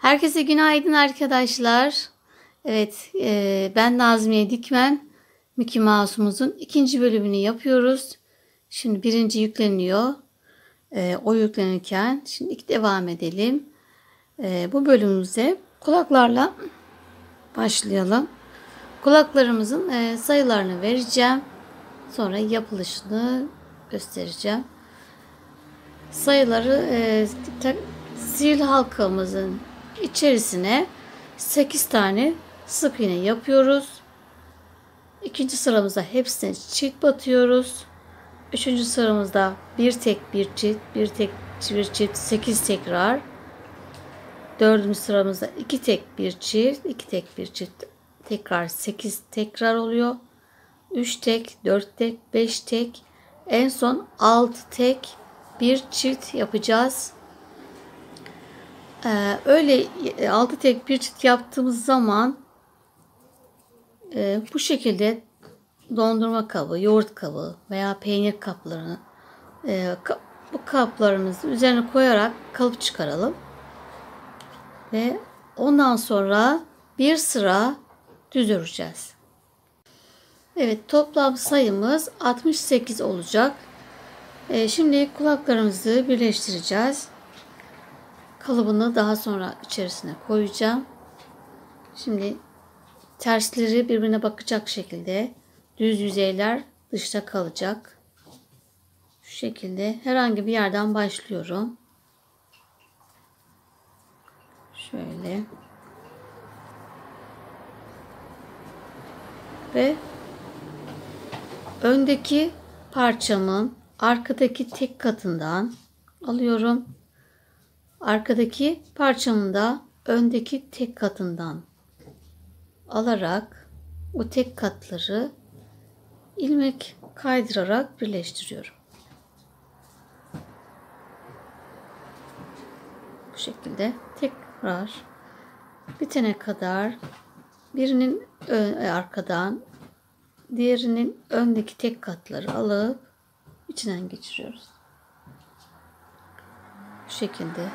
Herkese günaydın arkadaşlar. Evet, ben Nazmiye Dikmen. Mickey Mouse'umuzun ikinci bölümünü yapıyoruz. Şimdi birinci yükleniyor. O yüklenirken şimdi devam edelim. Bu bölümümüze kulaklarla başlayalım. Kulaklarımızın sayılarını vereceğim. Sonra yapılışını göstereceğim. Sayıları sihirli halkamızın içerisine 8 tane sık iğne yapıyoruz. İkinci sıramızda hepsine çift batıyoruz. Üçüncü sıramızda bir tek bir çift, bir tek bir çift 8 tekrar. Dördüncü sıramızda iki tek bir çift, iki tek bir çift tekrar 8 tekrar oluyor. 3 tek, 4 tek, 5 tek, en son 6 tek bir çift yapacağız. Öyle 6 tek bir çift yaptığımız zaman bu şekilde dondurma kabı, yoğurt kabı veya peynir kaplarını bu kaplarımızı üzerine koyarak kalıp çıkaralım. Ve ondan sonra bir sıra düz öreceğiz. Evet, toplam sayımız 68 olacak. Şimdi kulaklarımızı birleştireceğiz. Kalıbını daha sonra içerisine koyacağım. Şimdi tersleri birbirine bakacak şekilde düz yüzeyler dışta kalacak. Şu şekilde herhangi bir yerden başlıyorum. Şöyle. Ve öndeki parçamın arkadaki tek katından alıyorum. Arkadaki parçamın da öndeki tek katından alarak o tek katları ilmek kaydırarak birleştiriyorum. Bu şekilde tekrar bitene kadar birinin arkadan, diğerinin öndeki tek katları alıp içinden geçiriyoruz. Bu şekilde.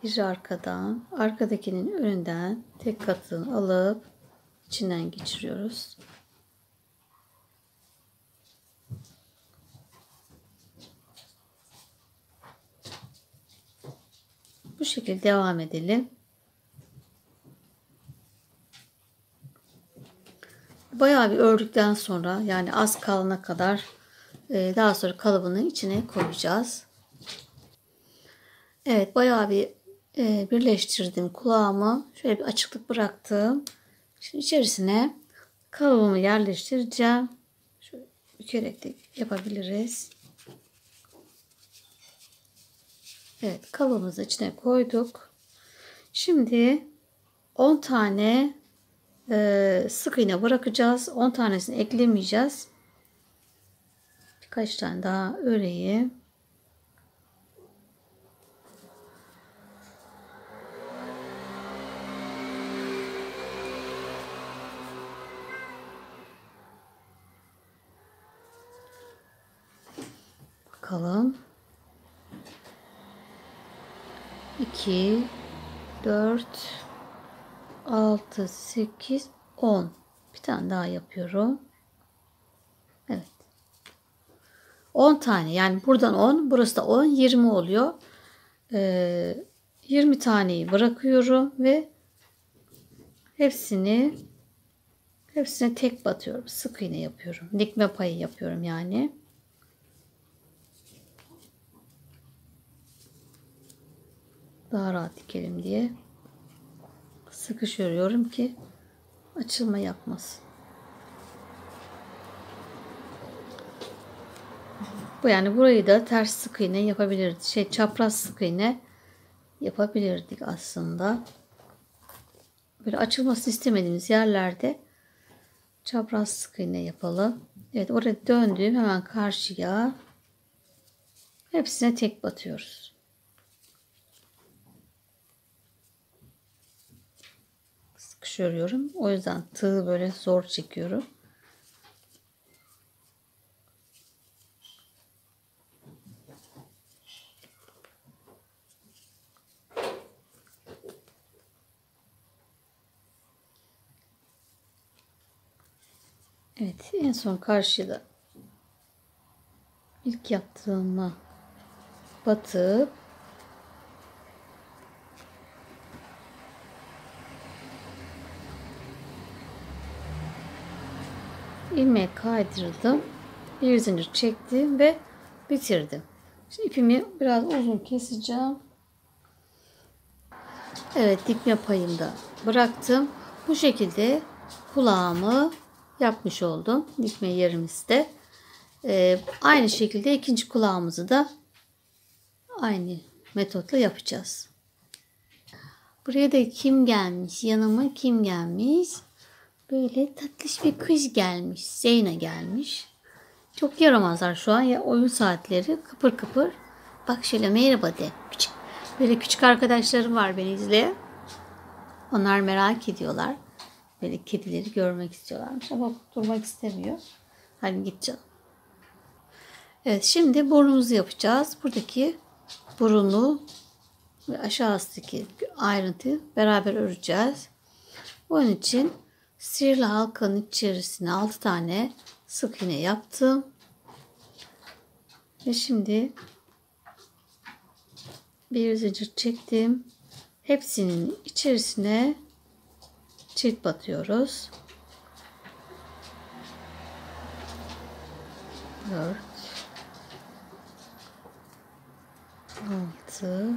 Bir arkadan, arkadakinin önünden tek katını alıp içinden geçiriyoruz. Bu şekilde devam edelim. Bayağı bir ördükten sonra, yani az kalana kadar daha sonra kalıbını içine koyacağız. Evet, bayağı bir birleştirdim kulağımı. Şöyle bir açıklık bıraktım. Şimdi içerisine kalıbımı yerleştireceğim. Şöyle bükerek de yapabiliriz. Evet, kalıbımızı içine koyduk. Şimdi 10 tane sık iğne bırakacağız. 10 tanesini eklemeyeceğiz. Birkaç tane daha öreyim. Bakalım. 2, 4, 6, 8, 10. Bir tane daha yapıyorum. Evet. 10 tane. Yani buradan 10, burası da 10, 20 oluyor. 20 taneyi bırakıyorum ve hepsine tek batıyorum. Sık iğne yapıyorum. Dikme payı yapıyorum yani. Daha rahat dikelim diye. Sıkış örüyorum ki açılma yapmasın. Bu yani burayı da ters sık iğne yapabilirdik. Çapraz sık iğne yapabilirdik aslında. Böyle açılmasını istemediğimiz yerlerde çapraz sık iğne yapalım. Evet, oraya döndüğüm hemen karşıya hepsine tek batıyoruz. Sıkış örüyorum. O yüzden tığı böyle zor çekiyorum. Evet, en son karşıda ilk yaptığıma batıp ilmeği kaydırdım. Bir zincir çektim ve bitirdim. Şimdi ipimi biraz uzun keseceğim. Evet, dikme payını da bıraktım. Bu şekilde kulağımı yapmış oldum. Dikme yerimizde. Aynı şekilde ikinci kulağımızı da aynı metotla yapacağız. Buraya da kim gelmiş? Yanıma kim gelmiş? Böyle tatlış bir kız gelmiş. Zeyna gelmiş. Çok yaramazlar şu an. Ya oyun saatleri kıpır kıpır. Bak şöyle merhaba de. Küçük, böyle küçük arkadaşlarım var beni izleyen. Onlar merak ediyorlar. Böyle kedileri görmek istiyorlarmış ama durmak istemiyor. Hadi git canım. Evet, şimdi burnumuzu yapacağız. Buradaki burunu ve aşağısındaki ayrıntıyı beraber öreceğiz. Onun için sihirli halkanın içerisine 6 tane sık iğne yaptım. Ve şimdi bir zincir çektim. Hepsinin içerisine çift batıyoruz. 4 6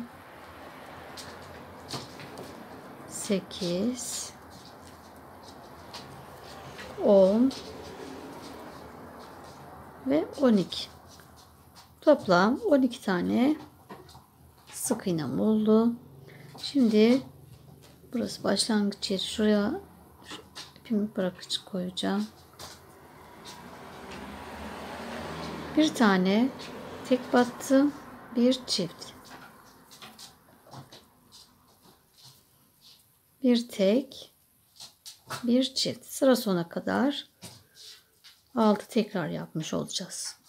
8 10 ve 12. Toplam 12 tane sık iğnem oldu. Şimdi burası başlangıç yeri. Şuraya ipimi bırakıcı koyacağım. Bir tane tek battım, bir çift. Bir tek, bir çift. Sıra sona kadar 6 tekrar yapmış olacağız.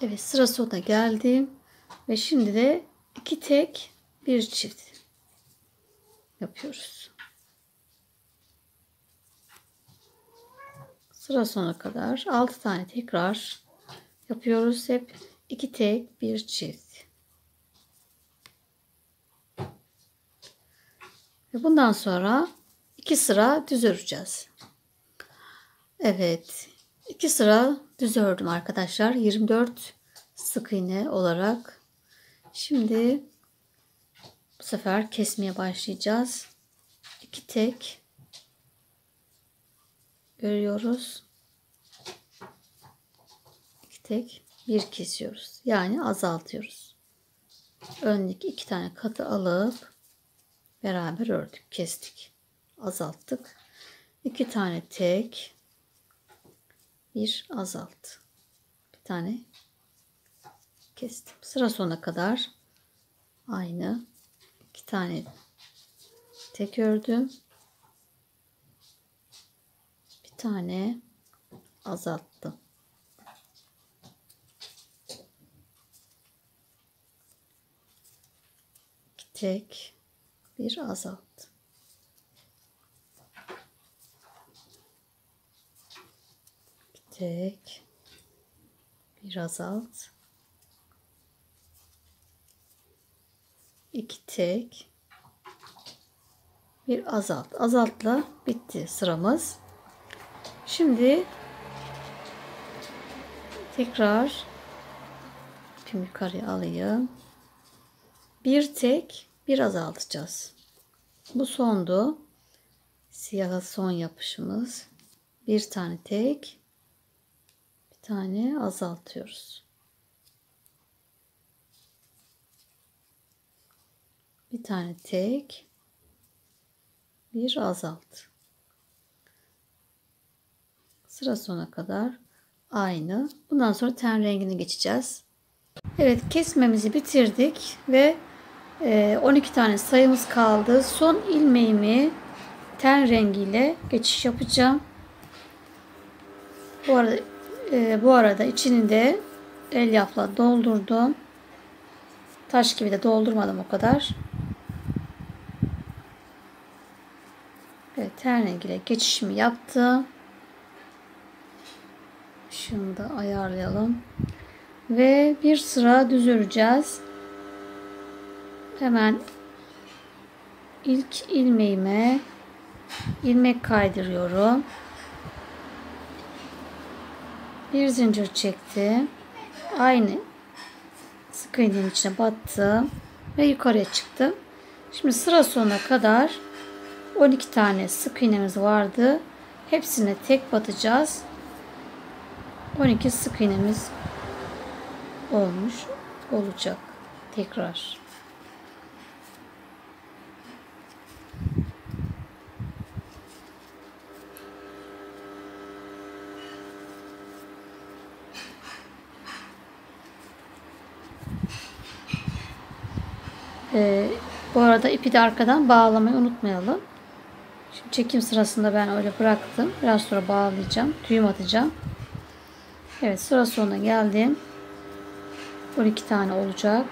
Evet, sıra sonuna geldim ve şimdi de 2 tek, bir çift yapıyoruz. Sıra sonuna kadar 6 tane tekrar yapıyoruz. Hep 2 tek, bir çift. Ve bundan sonra 2 sıra düz öreceğiz. Evet, 2 sıra düz ördüm arkadaşlar. 24 sık iğne olarak. Şimdi bu sefer kesmeye başlayacağız. 2 tek örüyoruz. 2 tek, bir kesiyoruz. Yani azaltıyoruz. Öndeki 2 tane katı alıp beraber ördük, kestik. Azalttık. 2 tane tek, bir azalt. Bir tane kestim. Sıra sonuna kadar aynı. 2 tane tek ördüm. Bir tane azalttım. İki tek, bir azalt. İki tek, bir azalt. 2 tek, bir azalt. Azaltla bitti sıramız. Şimdi tekrar ipimi yukarıya alayım. Bir tek, bir azaltacağız. Bu sondu. Siyaha son yapışımız. Bir tane tek, bir tane azaltıyoruz. Bir tane tek, bir azalt. Sıra sona kadar aynı. Bundan sonra ten rengine geçeceğiz. Evet, kesmemizi bitirdik ve 12 tane sayımız kaldı. Son ilmeğimi ten rengiyle geçiş yapacağım. Bu arada içini de elyafla doldurdum. Taş gibi de doldurmadım o kadar. Evet, ten rengiyle geçişimi yaptım. Işığını da ayarlayalım. Ve bir sıra düz öreceğiz. Hemen ilk ilmeğime ilmek kaydırıyorum. Bir zincir çektim. Aynı sık iğnenin içine battım ve yukarıya çıktım. Şimdi sıra sonuna kadar 12 tane sık iğnemiz vardı. Hepsine tek batacağız. 12 sık iğnemiz olmuş olacak. Tekrar. Bu arada ipi de arkadan bağlamayı unutmayalım. Şimdi çekim sırasında ben öyle bıraktım. Biraz sonra bağlayacağım. Düğüm atacağım. Evet, sıra sonuna geldim. 12 tane olacak.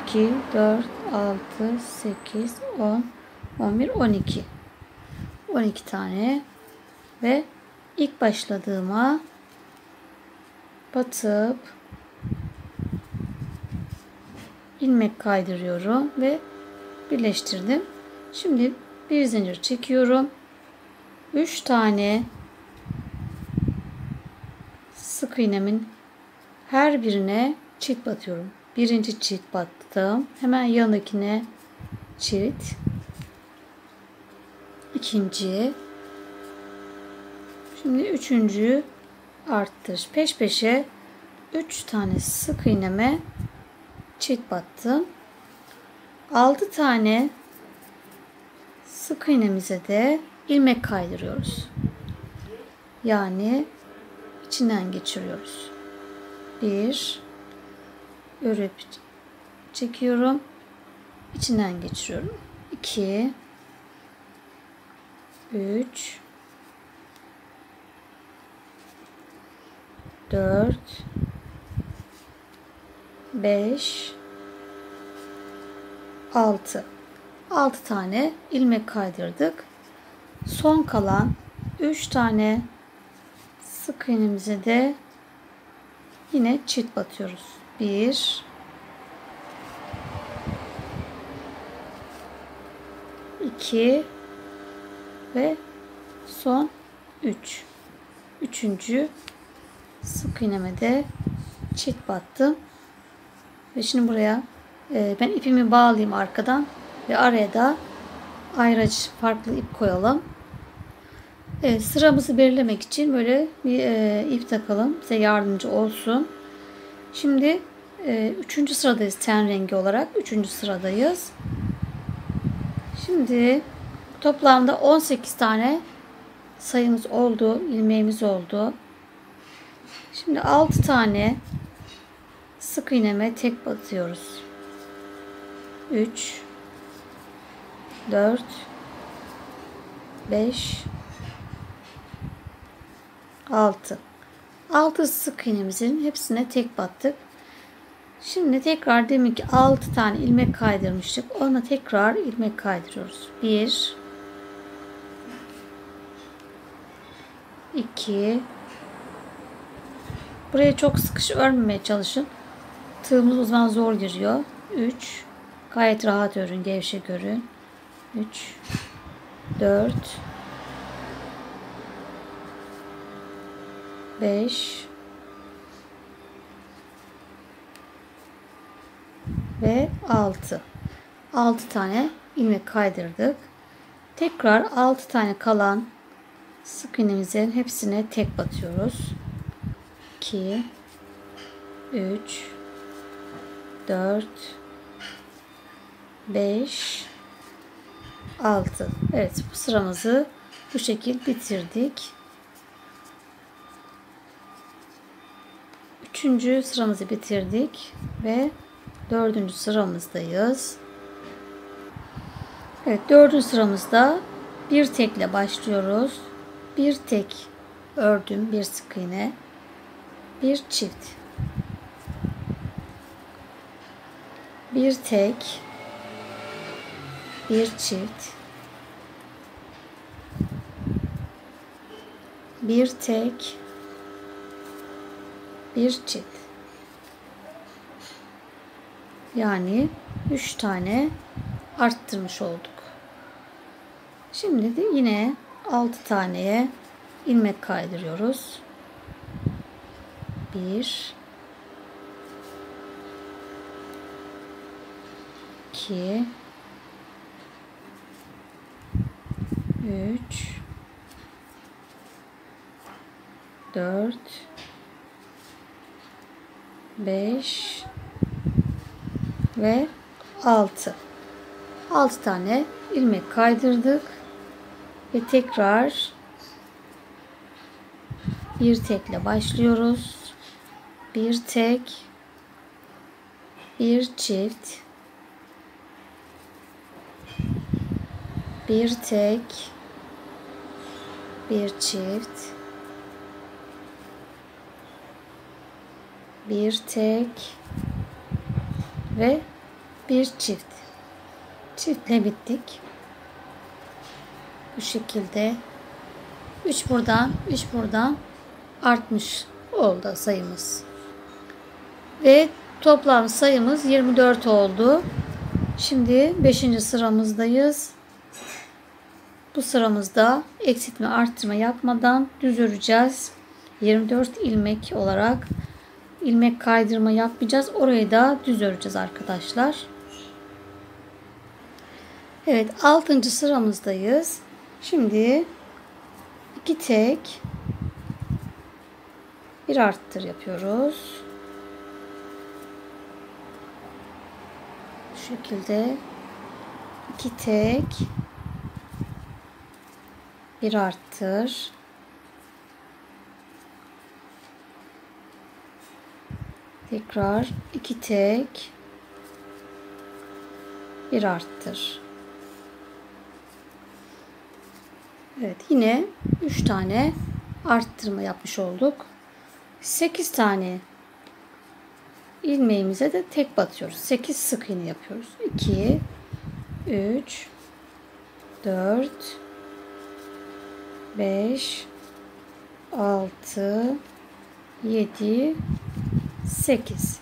2, 4, 6, 8, 10, 11, 12. 12 tane. Ve ilk başladığıma batıp ilmek kaydırıyorum ve birleştirdim. Şimdi bir zincir çekiyorum. 3 tane sık iğnemin her birine çift batıyorum. Birinci çift battım. Hemen yanındakine çift. İkinci. Şimdi üçüncü arttır. Peş peşe 3 tane sık iğneme çift battım. 6 tane sık iğnemize de ilmek kaydırıyoruz. Yani içinden geçiriyoruz. Bir örüp çekiyorum. İçinden geçiriyorum. 2 3 4 5 6 tane ilmek kaydırdık. Son kalan 3 tane sık iğnemize de yine çift batıyoruz. 1 2 ve son 3. Üçüncü sık iğneme de çift battım. Ve şimdi buraya ben ipimi bağlayayım arkadan ve araya da ayrıca farklı ip koyalım. Evet, sıramızı belirlemek için böyle bir ip takalım. Bize yardımcı olsun. Şimdi 3. sıradayız ten rengi olarak. 3. sıradayız. Şimdi toplamda 18 tane sayımız oldu. İlmeğimiz oldu. Şimdi 6 tane sık iğneme tek batıyoruz. 3 4 5 6 sık iğnemizin hepsine tek battık. Şimdi tekrar deminki 6 tane ilmek kaydırmıştık. Ona tekrar ilmek kaydırıyoruz. 1 2 Buraya çok sıkış örmemeye çalışın. Tığımız o zaman zor giriyor. 3 Gayet rahat örün, gevşek örün. 3 4 5 ve 6 tane ilmek kaydırdık. Tekrar 6 tane kalan sık iğnemizin hepsine tek batıyoruz. 2 3 4 5 6. Evet, bu sıramızı bu şekilde bitirdik. 3. sıramızı bitirdik ve 4. sıramızdayız. Evet, 4. sıramızda bir tekle başlıyoruz. Bir tek ördüm, bir sık iğne, bir çift, bir tek, bir çift, bir tek, bir çift. Yani 3 tane arttırmış olduk. Şimdi de yine 6 taneye ilmek kaydırıyoruz. 1 2 3 4 5 ve 6. 6 tane ilmek kaydırdık ve tekrar bir tekle başlıyoruz. Bir tek, bir çift, bir tek, bir çift, bir tek ve bir çift. Çiftle bittik. Bu şekilde 3 buradan 3 buradan artmış oldu sayımız. Ve toplam sayımız 24 oldu. Şimdi 5. sıramızdayız. Bu sıramızda eksiltme arttırma yapmadan düz öreceğiz. 24 ilmek olarak ilmek kaydırma yapmayacağız. Orayı da düz öreceğiz arkadaşlar. Evet, 6. sıramızdayız. Şimdi 2 tek, bir arttır yapıyoruz. Bu şekilde 2 tek, bir arttır. Tekrar 2 tek, bir arttır. Evet, yine 3 tane arttırma yapmış olduk. 8 tane ilmeğimize de tek batıyoruz. 8 sık iğne yapıyoruz. 2 3 4 5 6 7 8.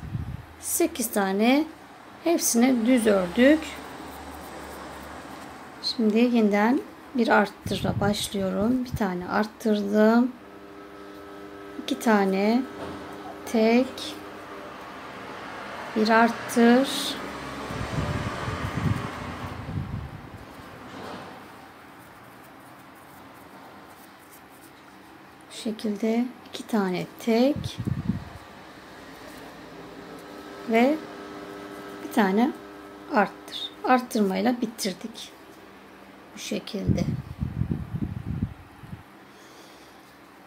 8 tane hepsini düz ördük. Şimdi yeniden bir arttırla başlıyorum. Bir tane arttırdım. 2 tane tek, bir arttır. Bu şekilde 2 tane tek ve bir tane arttır. Arttırmayla bitirdik. Bu şekilde.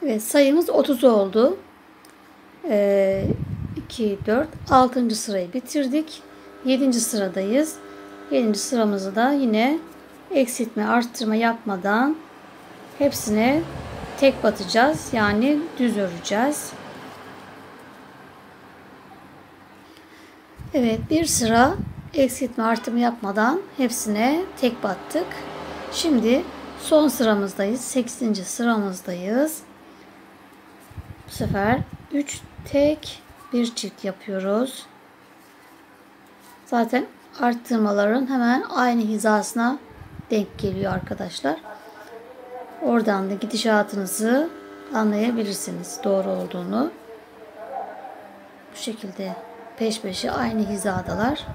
Evet, sayımız 30 oldu. 2, 4, 6. sırayı bitirdik. 7. sıradayız. 7. sıramızı da yine eksiltme, arttırma yapmadan hepsine tek batacağız. Yani düz öreceğiz. Evet, bir sıra eksiltme, arttırma yapmadan hepsine tek battık. Şimdi son sıramızdayız. 8. sıramızdayız. Bu sefer 3 tek, bir çift yapıyoruz. Zaten arttırmaların hemen aynı hizasına denk geliyor arkadaşlar. Oradan da gidişatınızı anlayabilirsiniz doğru olduğunu. Bu şekilde peş peşe aynı hizadalar.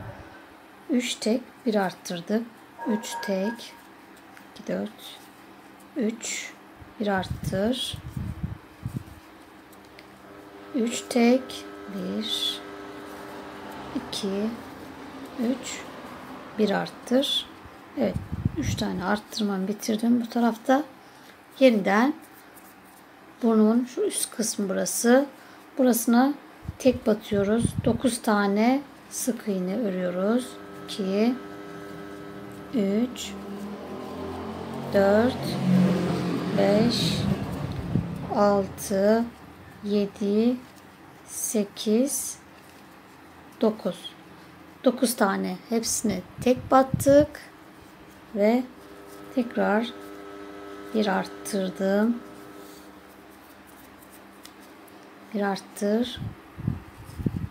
3 tek, bir arttırdık. 3 tek, 2, 4, 3, bir arttır. 3 tek, 1, 2, 3, bir arttır. Evet, 3 tane arttırmamı bitirdim bu tarafta. Yeniden burnumun şu üst kısmı burası. Burasına tek batıyoruz. 9 tane sık iğne örüyoruz. 2, 3, 4, 5, 6, 7, 8, 9. 9 tane hepsine tek battık ve tekrar bir arttırdım. Bir arttır.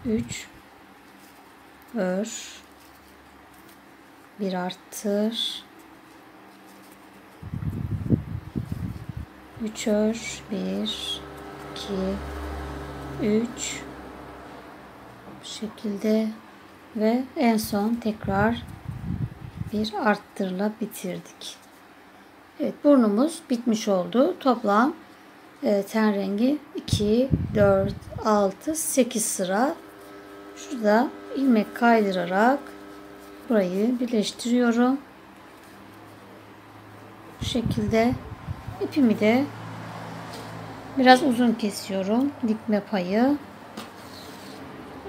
3 ör. Bir arttır. 3 ör. 1 2 3 bu şekilde ve en son tekrar bir arttırla bitirdik. Evet, burnumuz bitmiş oldu. Toplam ten rengi 2 4 6 8 sıra. Şurada ilmek kaydırarak burayı birleştiriyorum. Bu şekilde ipimi de biraz uzun kesiyorum. Dikme payı.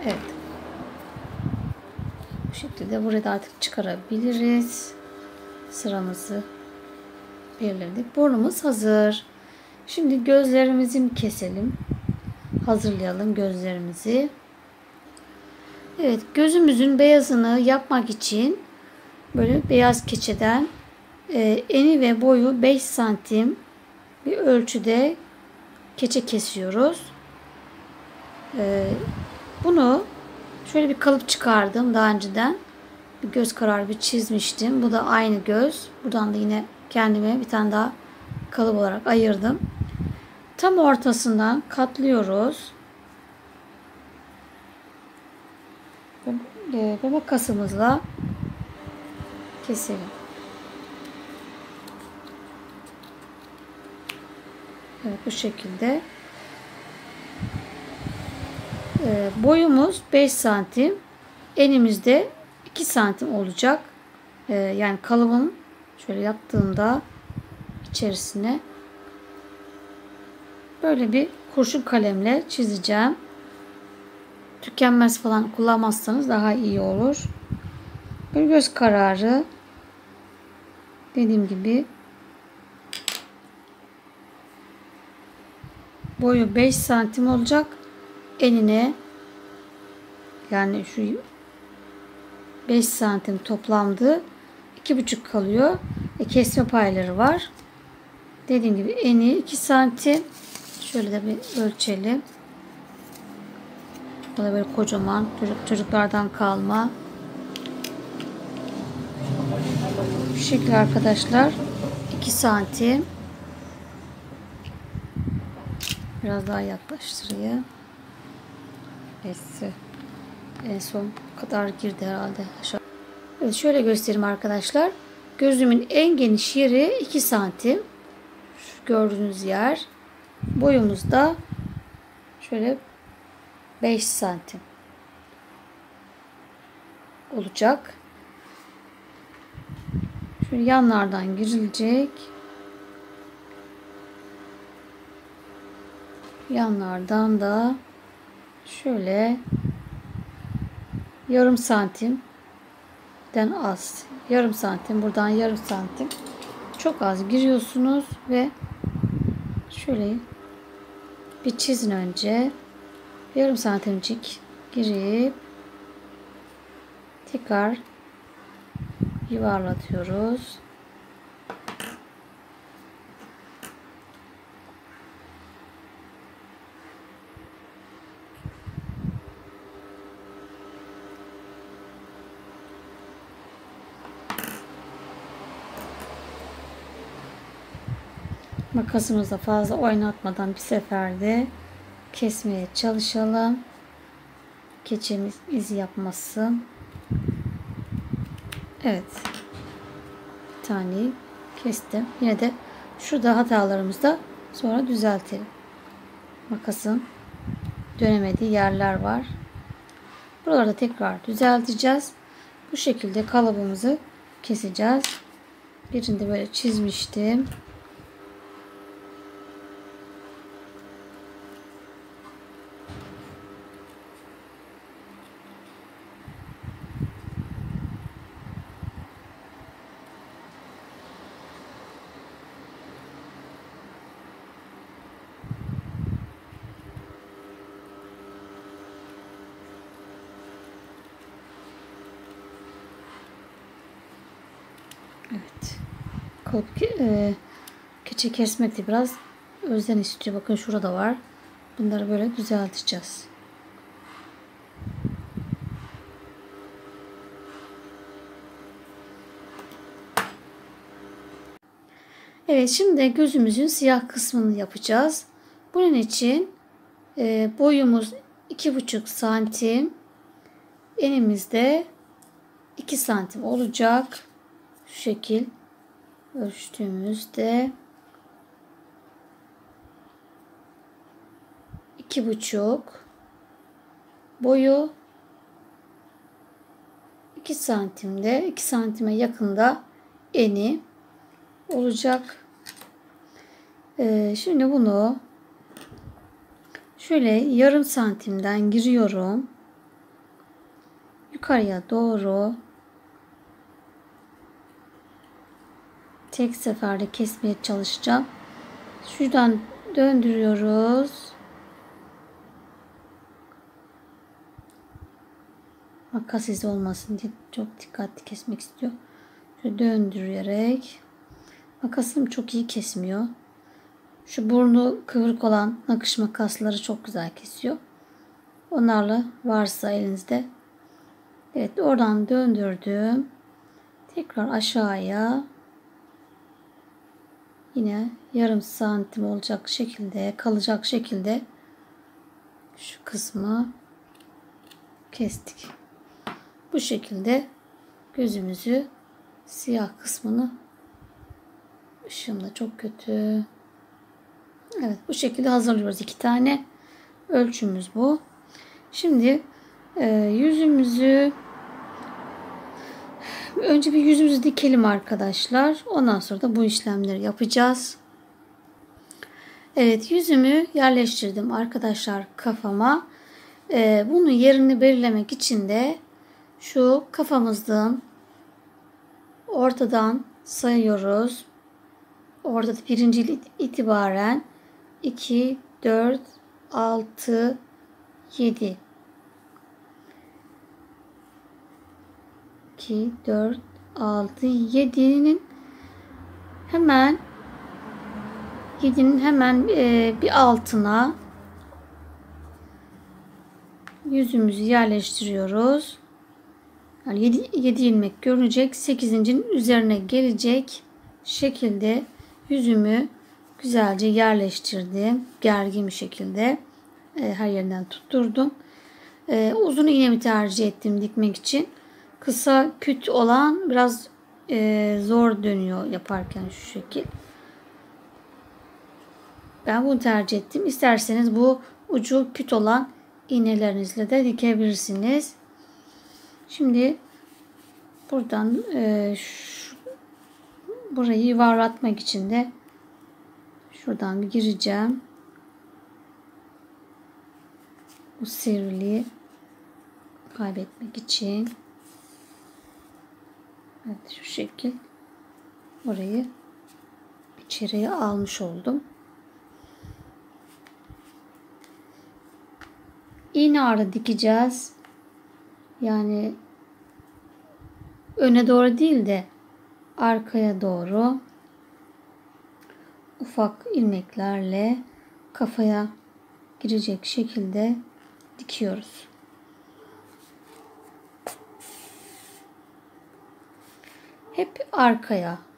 Evet. Bu şekilde burada artık çıkarabiliriz. Sıramızı belirledik. Burnumuz hazır. Şimdi gözlerimizi keselim. Hazırlayalım gözlerimizi. Evet, gözümüzün beyazını yapmak için böyle beyaz keçeden eni ve boyu 5 santim bir ölçüde keçe kesiyoruz. Bunu şöyle bir kalıp çıkardım daha önceden. Bir göz kararı bir çizmiştim. Bu da aynı göz. Buradan da yine kendime bir tane daha kalıp olarak ayırdım. Tam ortasından katlıyoruz. Ve makasımızla keselim. Evet, bu şekilde. Boyumuz 5 santim. Enimizde 2 santim olacak. Yani kalıbın şöyle yaptığımda içerisine böyle bir kurşun kalemle çizeceğim. Tükenmez falan kullanmazsanız daha iyi olur. Bir göz kararı dediğim gibi boyu 5 santim olacak. Enine yani şu 5 santim toplamdı. 2,5 kalıyor. Kesme payları var. Dediğim gibi eni 2 santim. Şöyle de bir ölçelim. Bu da böyle kocaman çocuklardan kalma. Bu şekilde arkadaşlar. 2 santim. Biraz daha yaklaştırayım. Neyse. En son kadar girdi herhalde. Evet, şöyle göstereyim arkadaşlar. Gözümün en geniş yeri 2 santim. Şu gördüğünüz yer. Boyumuz da şöyle 5 santim olacak. Şöyle yanlardan girilecek. Yanlardan da şöyle yarım santimden az. Yarım santim. Buradan yarım santim. Çok az giriyorsunuz ve şöyle bir çizin önce. Yarım santimcik girip tekrar yuvarlatıyoruz. Makasımızı fazla oynatmadan bir seferde kesmeye çalışalım. Keçemiz izi yapmasın. Evet. Bir taneyi kestim. Yine de şurada hatalarımızı da sonra düzeltelim. Makasın dönemediği yerler var. Buralarda tekrar düzelteceğiz. Bu şekilde kalıbımızı keseceğiz. Birinde böyle çizmiştim. Evet. Kalıp keçe kesmek de biraz özen istiyor. Bakın şurada var. Bunları böyle düzelteceğiz. Evet, şimdi de gözümüzün siyah kısmını yapacağız. Bunun için boyumuz 2,5 santim. Enimizde 2 santim olacak. Şu şekil ölçtüğümüzde 2,5, boyu 2 santimde, 2 santime yakında eni olacak. Şimdi bunu şöyle yarım santimden giriyorum. Yukarıya doğru tek seferde kesmeye çalışacağım. Şuradan döndürüyoruz. Makas izi olmasın diye çok dikkatli kesmek istiyor. Şöyle döndürerek. Makasım çok iyi kesmiyor. Şu burnu kıvrık olan nakış makasları çok güzel kesiyor. Onlarla varsa elinizde. Evet, oradan döndürdüm. Tekrar aşağıya yine yarım santim olacak şekilde, kalacak şekilde şu kısmı kestik. Bu şekilde gözümüzü, siyah kısmını, ışığım da çok kötü. Evet, bu şekilde hazırlıyoruz. 2 tane ölçümüz bu. Şimdi yüzümüzü önce bir yüzümüzü dikelim arkadaşlar. Ondan sonra da bu işlemleri yapacağız. Evet, yüzümü yerleştirdim arkadaşlar kafama. Bunun yerini belirlemek için de şu kafamızdan ortadan sayıyoruz. Orada birinci itibaren 2, 4, 6, 7. 2, 4, 6, 7'nin hemen bir altına yüzümüzü yerleştiriyoruz. Yani 7 ilmek görünecek. 8'incinin üzerine gelecek şekilde yüzümü güzelce yerleştirdim. Gergin bir şekilde her yerinden tutturdum. Uzun iğnemi tercih ettim dikmek için. Kısa küt olan biraz zor dönüyor yaparken şu şekil. Ben bunu tercih ettim. İsterseniz bu ucu küt olan iğnelerinizle de dikebilirsiniz. Şimdi buradan burayı yuvarlatmak için de şuradan bir gireceğim. Bu sivriliği kaybetmek için. Evet, şu şekil burayı içeriye almış oldum. İğne ağrı dikeceğiz. Yani öne doğru değil de arkaya doğru ufak ilmeklerle kafaya girecek şekilde dikiyoruz. Hep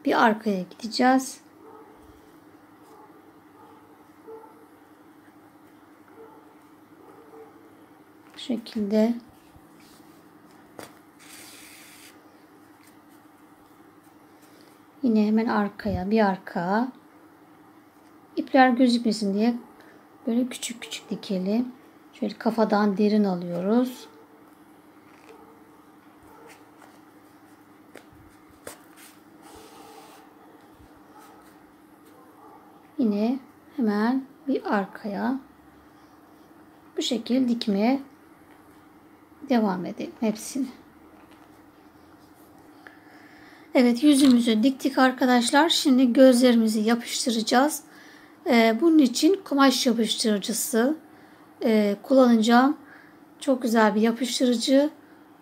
bir arkaya gideceğiz. Bu şekilde yine hemen arkaya, bir arka. İpler gözükmesin diye böyle küçük küçük dikelim. Şöyle kafadan derin alıyoruz. Yine hemen bir arkaya bu şekilde dikmeye devam edelim hepsini. Evet, yüzümüzü diktik arkadaşlar. Şimdi gözlerimizi yapıştıracağız. Bunun için kumaş yapıştırıcısı kullanacağım. Çok güzel bir yapıştırıcı.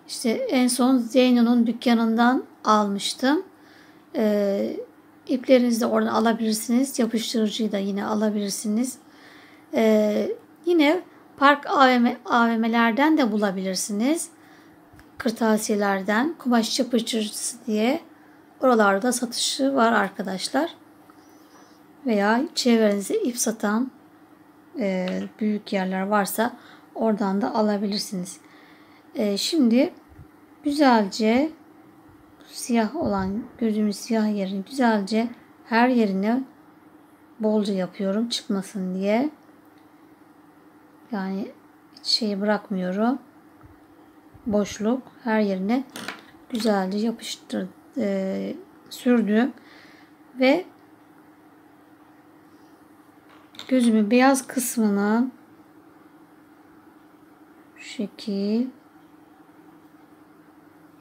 İşte en son Zeyno'nun dükkanından almıştım. İplerinizi de oradan alabilirsiniz. Yapıştırıcıyı da yine alabilirsiniz. Yine park AVM'lerden de bulabilirsiniz. Kırtasiyelerden kumaş yapıştırıcısı diye oralarda satışı var arkadaşlar. Veya çevrenizde ip satan büyük yerler varsa oradan da alabilirsiniz. Şimdi güzelce siyah olan gözümün siyah yerini güzelce her yerine bolca yapıyorum çıkmasın diye. Yani hiç şeyi bırakmıyorum. Boşluk her yerine güzelce sürdüm ve gözümün beyaz kısmını şu şekil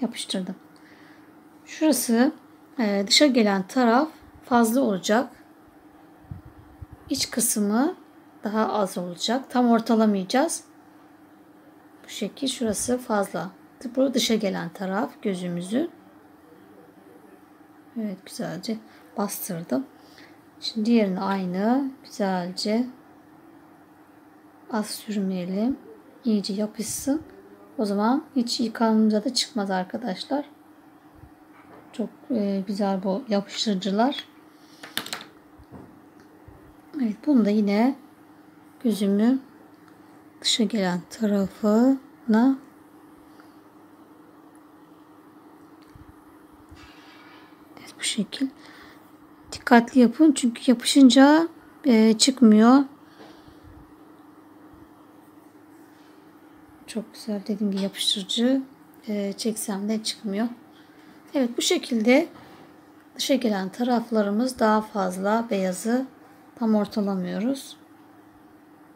yapıştırdım. Şurası dışa gelen taraf fazla olacak. İç kısmı daha az olacak. Tam ortalamayacağız. Bu şekil şurası fazla. Bu dışa gelen taraf gözümüzün. Evet, güzelce bastırdım. Şimdi diğerini aynı güzelce az sürmeyelim. İyice yapışsın. O zaman hiç yıkanınca da çıkmaz arkadaşlar. Çok güzel bu yapıştırıcılar. Evet, bunu da yine gözümün dışa gelen tarafına evet, bu şekil dikkatli yapın çünkü yapışınca çıkmıyor. Çok güzel, dediğim gibi yapıştırıcı çeksem de çıkmıyor. Evet, bu şekilde dışa gelen taraflarımız daha fazla, beyazı tam ortalamıyoruz.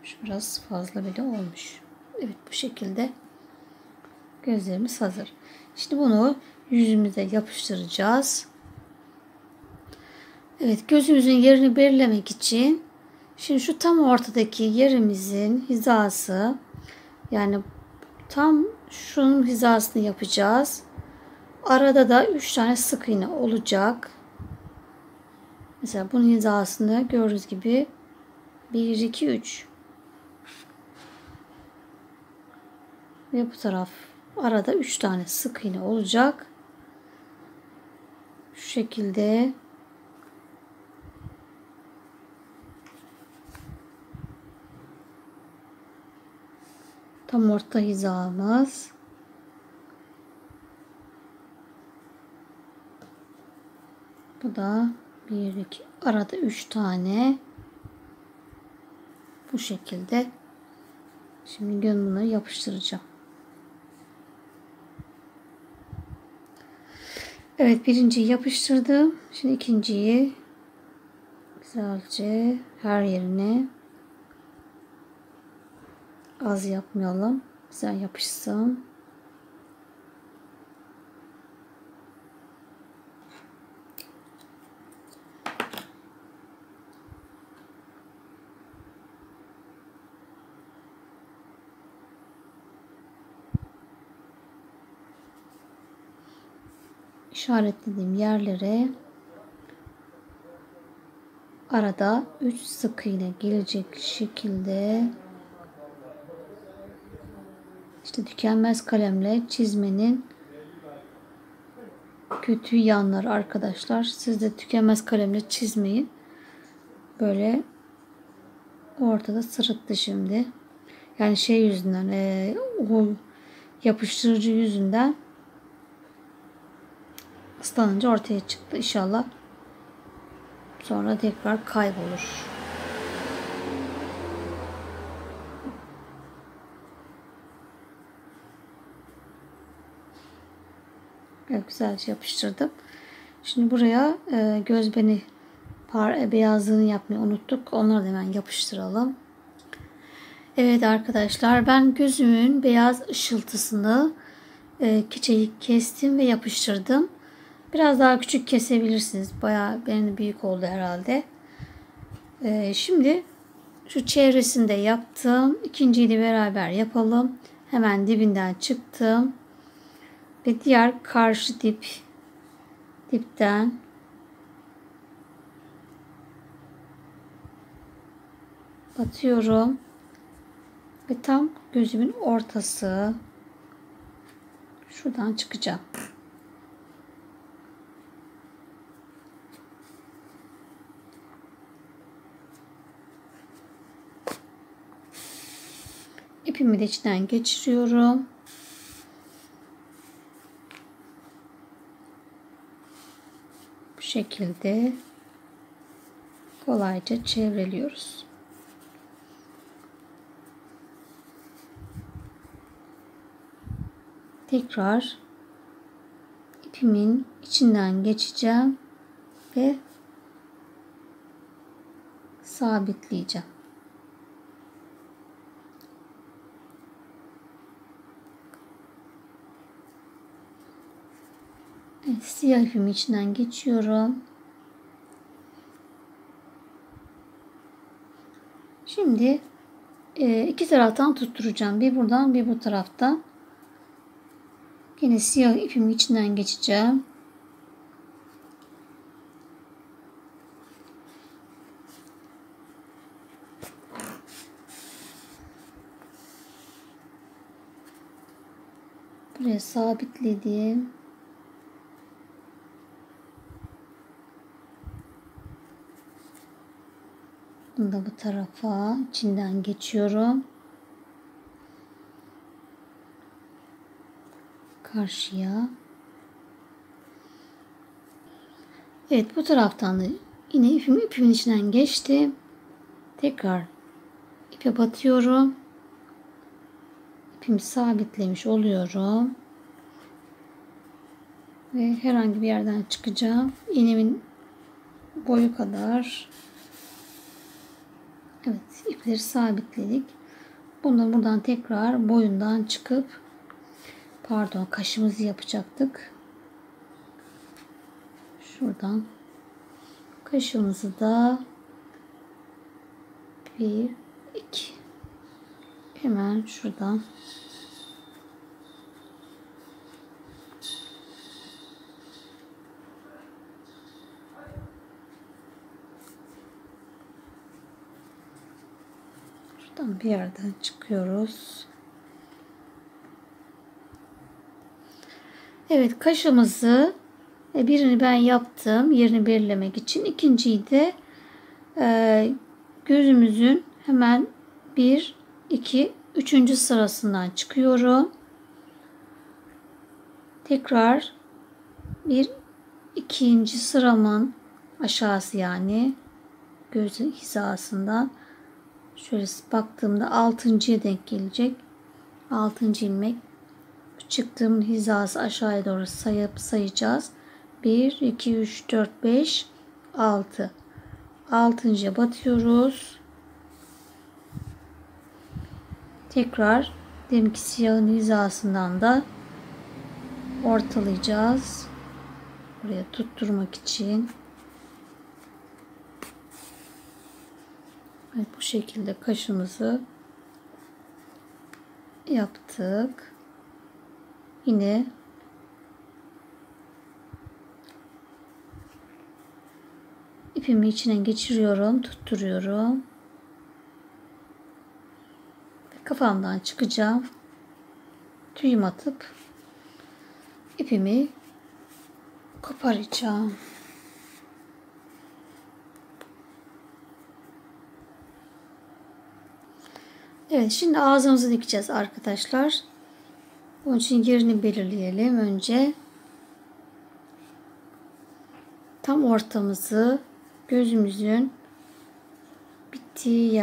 Şu biraz fazla bile olmuş. Evet, bu şekilde gözlerimiz hazır. Şimdi bunu yüzümüze yapıştıracağız. Evet, gözümüzün yerini belirlemek için şimdi şu tam ortadaki yerimizin hizası, yani tam şunun hizasını yapacağız. Arada da 3 tane sık iğne olacak. Mesela bunun hizasını gördüğünüz gibi 1, 2, 3. Ve bu taraf arada 3 tane sık iğne olacak. Şu şekilde tam orta hizamız. Bu da 1, 2, arada 3 tane. Bu şekilde. Şimdi bunu yapıştıracağım. Evet, birinciyi yapıştırdım. Şimdi ikinciyi güzelce her yerine, az yapmayalım. Güzel yapışsın. İşaretlediğim yerlere arada 3 sık iğne gelecek şekilde, işte tükenmez kalemle çizmenin kötü yanları arkadaşlar. Siz de tükenmez kalemle çizmeyin. Böyle ortada sırıttı şimdi. Yani şey yüzünden, o yapıştırıcı yüzünden ıslanınca ortaya çıktı. İnşallah sonra tekrar kaybolur. Evet, güzelce yapıştırdım. Şimdi buraya göz beni beyazlığını yapmayı unuttuk. Onları da hemen yapıştıralım. Evet arkadaşlar, ben gözümün beyaz ışıltısını keçeyi kestim ve yapıştırdım. Biraz daha küçük kesebilirsiniz. Bayağı benim büyük oldu herhalde. Şimdi şu çevresinde yaptım. İkinciyi de beraber yapalım. Hemen dibinden çıktım. Ve diğer karşı dipten batıyorum. Ve tam gözümün ortası. Şuradan çıkacağım. İpimi de içinden geçiriyorum. Bu şekilde kolayca çevreliyoruz. Tekrar ipimin içinden geçeceğim ve sabitleyeceğim. Evet, siyah ipimin içinden geçiyorum. Şimdi iki taraftan tutturacağım. Bir buradan, bir bu taraftan. Yine siyah ipimin içinden geçeceğim. Buraya sabitledim. Bunu da bu tarafa içinden geçiyorum. Karşıya. Evet, bu taraftan da yine ipimin içinden geçtim. Tekrar ipe batıyorum. İpimi sabitlemiş oluyorum. Ve herhangi bir yerden çıkacağım. İğnemin boyu kadar. Evet, ipleri sabitledik. Bunu buradan tekrar boyundan çıkıp kaşımızı yapacaktık. Şuradan kaşımızı da 1 2 hemen şuradan bir yerden çıkıyoruz. Evet, kaşımızı birini ben yaptım yerini belirlemek için. İkinciyi de gözümüzün hemen 1 2 3. sırasından çıkıyorum. Tekrar bir ikinci sıramın aşağısı, yani göz hizasından şöyle baktığımda 6.'ya denk gelecek. 6. ilmek. Çıktığım hizası aşağıya doğru sayacağız. 1 2 3 4 5 6. 6.'ya batıyoruz. Tekrar deminki siyahın hizasından da ortalayacağız. Buraya tutturmak için. Evet, bu şekilde kaşımızı yaptık. Yine ipimi içine geçiriyorum, tutturuyorum. Kafamdan çıkacağım. Düğüm atıp ipimi koparacağım. Evet, şimdi ağzımızı dikeceğiz arkadaşlar. Onun için yerini belirleyelim önce. Tam ortamızı gözümüzün bittiği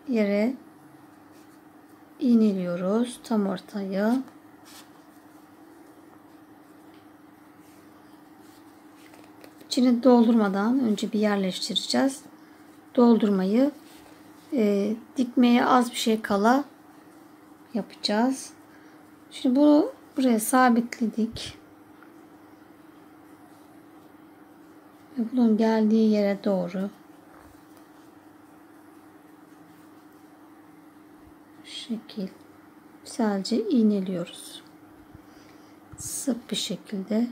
yere iğneliyoruz. Tam ortaya. İçini doldurmadan önce bir yerleştireceğiz. Doldurmayı dikmeye az bir şey kala yapacağız. Şimdi bunu buraya sabitledik. Ve bunun geldiği yere doğru şu şekil sadece iğneliyoruz. Sık bir şekilde.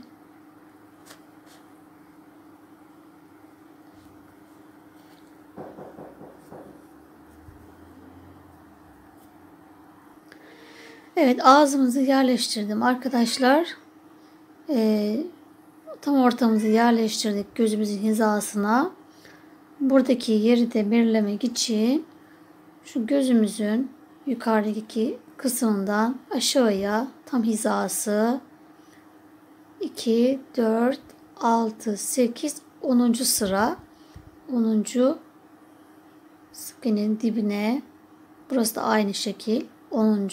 Evet, ağzımızı yerleştirdim arkadaşlar. Tam ortamızı yerleştirdik gözümüzün hizasına. Buradaki yeri de belirlemek için şu gözümüzün yukarıdaki kısmından aşağıya tam hizası 2, 4, 6, 8, 10. sıra 10. sık iğnenin dibine, burası da aynı şekil 10.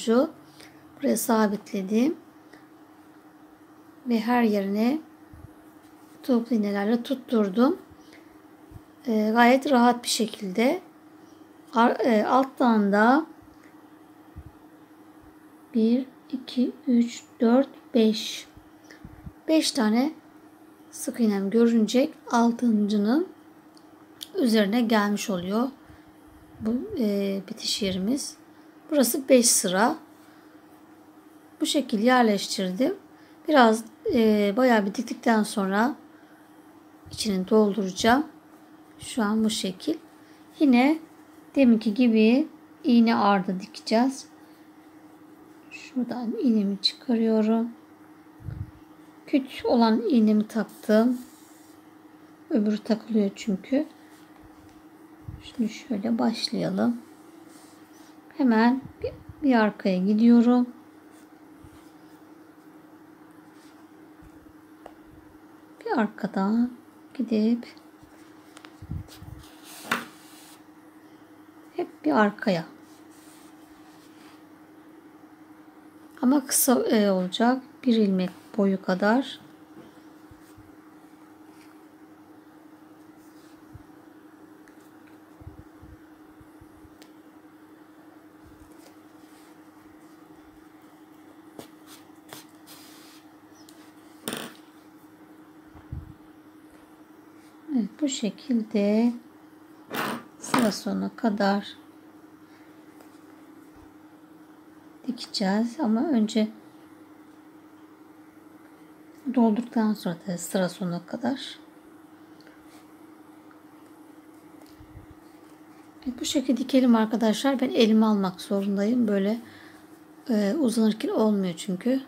buraya sabitledim ve her yerine toplu iğnelerle tutturdum. Gayet rahat bir şekilde alttan da 1, 2, 3, 4, 5 tane sık iğnem görünecek. 6.'nın üzerine gelmiş oluyor bu bitiş yerimiz. Burası 5 sıra. Bu şekilde yerleştirdim. Biraz bayağı bir diktikten sonra içini dolduracağım. Şu an bu şekil. Yine deminki gibi iğne ardı dikeceğiz. Şuradan iğnemi çıkarıyorum. Küt olan iğnemi taktım. Öbürü takılıyor çünkü. Şimdi şöyle başlayalım. Hemen bir arkaya gidiyorum. Bir arkadan gidip hep bir arkaya. Ama kısa olacak. Bir ilmek boyu kadar. Evet, bu şekilde sıra sonuna kadar dikeceğiz. Ama önce doldurduktan sonra da sıra sonuna kadar. Evet, bu şekilde dikelim arkadaşlar. Ben elime almak zorundayım. Böyle uzanırken olmuyor çünkü.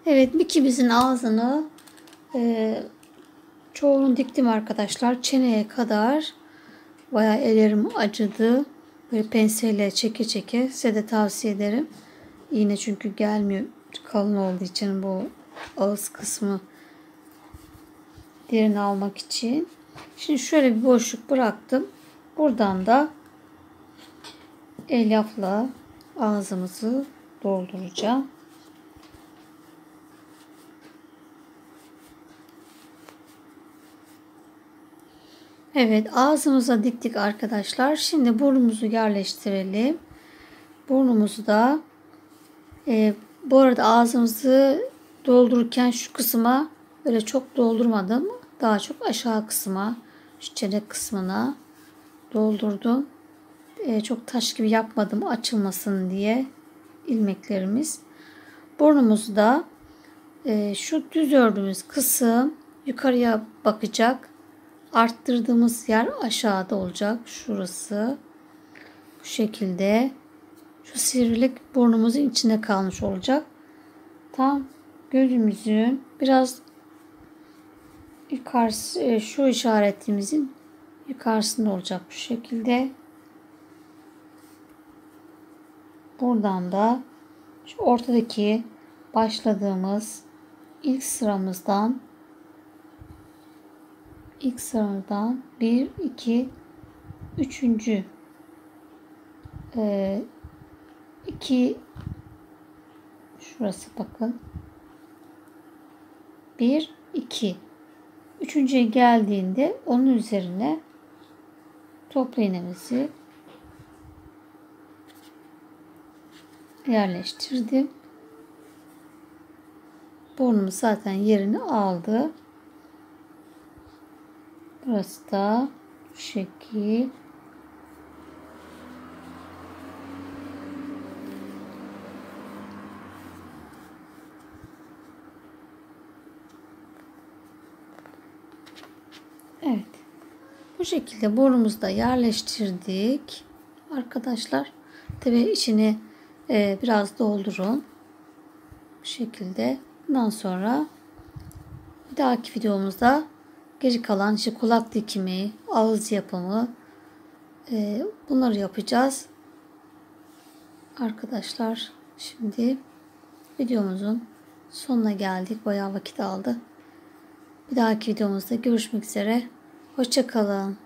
Evet, ikimizin ağzını çoğunu diktim arkadaşlar. Çeneye kadar. Bayağı ellerim acıdı. Böyle penseyle çeke çeke. Size de tavsiye ederim. İğne çünkü gelmiyor. Kalın olduğu için bu ağız kısmı derini almak için. Şimdi şöyle bir boşluk bıraktım. Buradan da elyafla ağzımızı dolduracağım. Evet, ağzımıza diktik arkadaşlar. Şimdi burnumuzu yerleştirelim. Burnumuzu da bu arada ağzımızı doldururken şu kısma böyle çok doldurmadım. Daha çok aşağı kısma, şu çene kısmına doldurdum. Çok taş gibi yapmadım açılmasın diye ilmeklerimiz. Burnumuzu da şu düz ördüğümüz kısım yukarıya bakacak. Arttırdığımız yer aşağıda olacak. Şurası. Bu şekilde. Şu sivrilik burnumuzun içinde kalmış olacak. Tam gözümüzün biraz yukarısı, şu işaretimizin yukarısında olacak bu şekilde. Buradan da şu ortadaki başladığımız ilk sıramızdan 1, 2, 3. 2 şurası bakın. 1, 2. Üçüncüye geldiğinde onun üzerine toplu iğnemizi yerleştirdim. Burnumuz zaten yerini aldı. Burası da bu şekil. Evet. Bu şekilde burnumuzu da yerleştirdik. Arkadaşlar tabii içini biraz doldurun. Bu şekilde. Bundan sonra bir dahaki videomuzda geri kalan işte kulak dikimi, ağız yapımı, bunları yapacağız. Arkadaşlar şimdi videomuzun sonuna geldik. Bayağı vakit aldı. Bir dahaki videomuzda görüşmek üzere. Hoşça kalın.